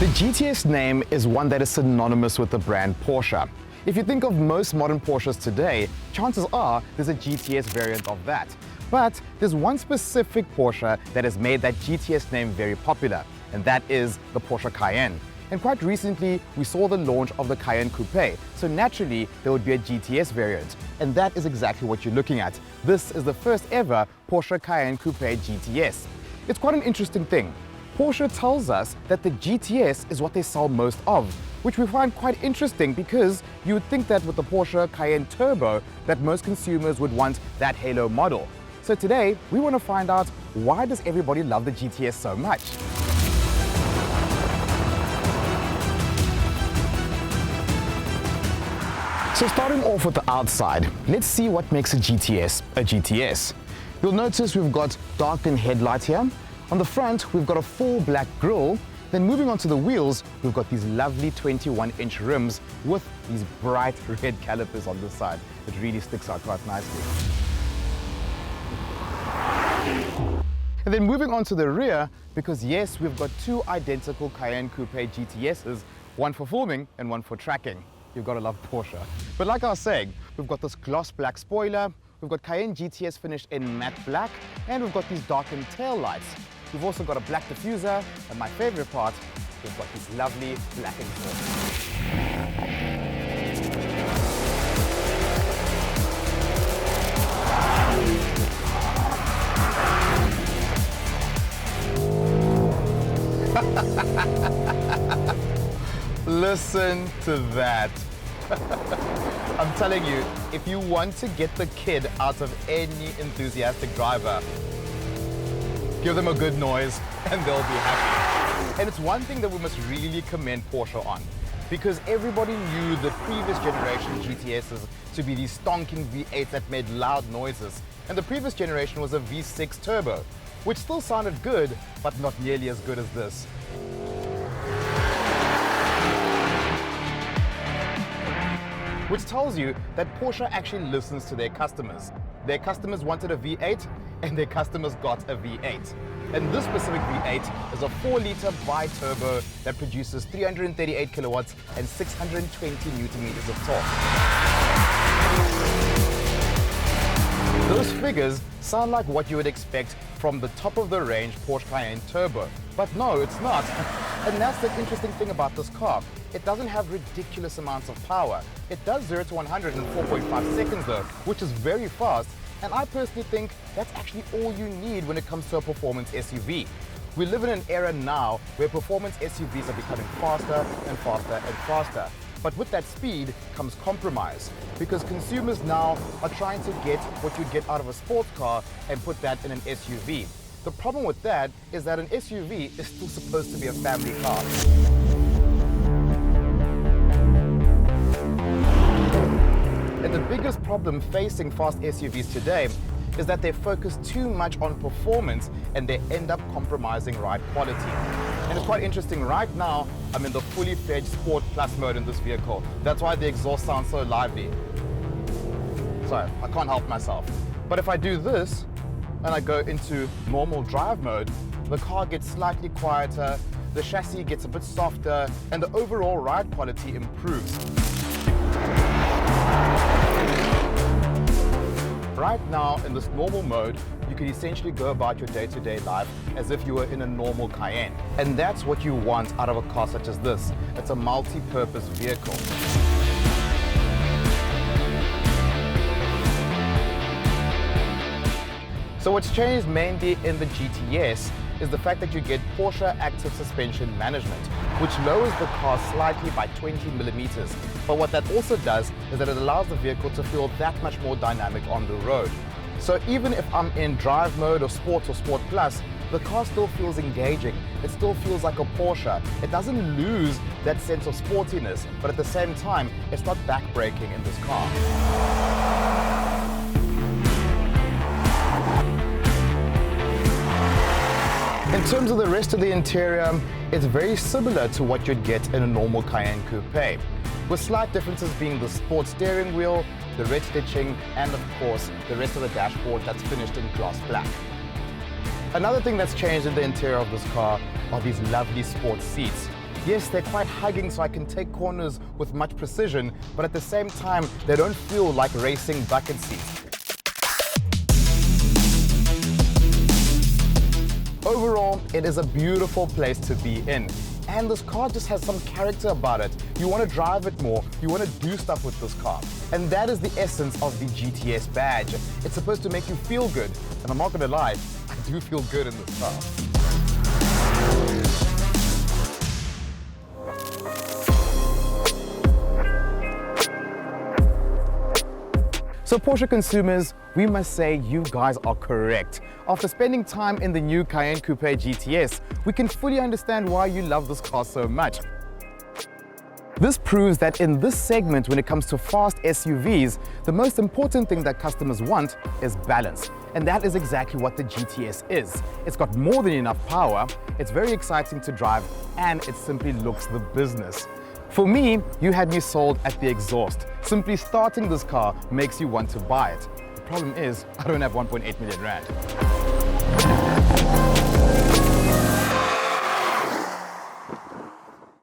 The GTS name is one that is synonymous with the brand Porsche. If you think of most modern Porsches today, chances are there's a GTS variant of that. But there's one specific Porsche that has made that GTS name very popular, and that is the Porsche Cayenne. And quite recently, we saw the launch of the Cayenne Coupe, so naturally there would be a GTS variant, and that is exactly what you're looking at. This is the first ever Porsche Cayenne Coupe GTS. It's quite an interesting thing. Porsche tells us that the GTS is what they sell most of, which we find quite interesting because you would think that with the Porsche Cayenne Turbo that most consumers would want that halo model. So today we want to find out, why does everybody love the GTS so much? So starting off with the outside, let's see what makes a GTS a GTS. You'll notice we've got darkened headlight here. On the front, we've got a full black grille. Then moving on to the wheels, we've got these lovely 21-inch rims with these bright red calipers on this side. It really sticks out quite nicely. And then moving on to the rear, because yes, we've got two identical Cayenne Coupe GTSs, one for filming and one for tracking. You've got to love Porsche. But like I was saying, we've got this gloss black spoiler, we've got Cayenne GTS finished in matte black, and we've got these darkened tail lights. We've also got a black diffuser, and my favorite part, we've got these lovely black exhausts. Listen to that. I'm telling you, if you want to get the kid out of any enthusiastic driver, give them a good noise and they'll be happy. And it's one thing that we must really commend Porsche on, because everybody knew the previous generation GTSs to be these stonking V8s that made loud noises. And the previous generation was a V6 turbo, which still sounded good, but not nearly as good as this. Which tells you that Porsche actually listens to their customers. Their customers wanted a V8, and their customers got a V8. And this specific V8 is a 4-liter bi-turbo that produces 338 kilowatts and 620 newton meters of torque. Those figures sound like what you would expect from the top-of-the-range Porsche Cayenne Turbo. But no, it's not. And that's the interesting thing about this car. It doesn't have ridiculous amounts of power. It does 0 to 100 in 4.5 seconds though, which is very fast. And I personally think that's actually all you need when it comes to a performance SUV. We live in an era now where performance SUVs are becoming faster and faster and faster. But with that speed comes compromise, because consumers now are trying to get what you'd get out of a sports car and put that in an SUV. The problem with that is that an SUV is still supposed to be a family car. And the biggest problem facing fast SUVs today is that they focus too much on performance and they end up compromising ride quality. And it's quite interesting, right now I'm in the fully fledged Sport Plus mode in this vehicle. That's why the exhaust sounds so lively. Sorry, I can't help myself. But if I do this and I go into normal drive mode, the car gets slightly quieter, the chassis gets a bit softer, and the overall ride quality improves. Right now, in this normal mode, you can essentially go about your day-to-day life as if you were in a normal Cayenne. And that's what you want out of a car such as this. It's a multi-purpose vehicle. So what's changed mainly in the GTS is the fact that you get Porsche Active Suspension Management, which lowers the car slightly by 20 millimeters. But what that also does is that it allows the vehicle to feel that much more dynamic on the road. So even if I'm in drive mode or Sport Plus, the car still feels engaging. It still feels like a Porsche. It doesn't lose that sense of sportiness, but at the same time, it's not backbreaking in this car. In terms of the rest of the interior, it's very similar to what you'd get in a normal Cayenne Coupe, with slight differences being the sport steering wheel, the red stitching, and of course, the rest of the dashboard that's finished in gloss black. Another thing that's changed in the interior of this car are these lovely sports seats. Yes, they're quite hugging, so I can take corners with much precision, but at the same time, they don't feel like racing bucket seats. Overall, it is a beautiful place to be in. And this car just has some character about it. You want to drive it more, you want to do stuff with this car. And that is the essence of the GTS badge. It's supposed to make you feel good. And I'm not going to lie, I do feel good in this car. So Porsche consumers, we must say you guys are correct. After spending time in the new Cayenne Coupe GTS, we can fully understand why you love this car so much. This proves that in this segment, when it comes to fast SUVs, the most important thing that customers want is balance. And that is exactly what the GTS is. It's got more than enough power, it's very exciting to drive, and it simply looks the business. For me, you had me sold at the exhaust. Simply starting this car makes you want to buy it. The problem is, I don't have 1.8 million rand.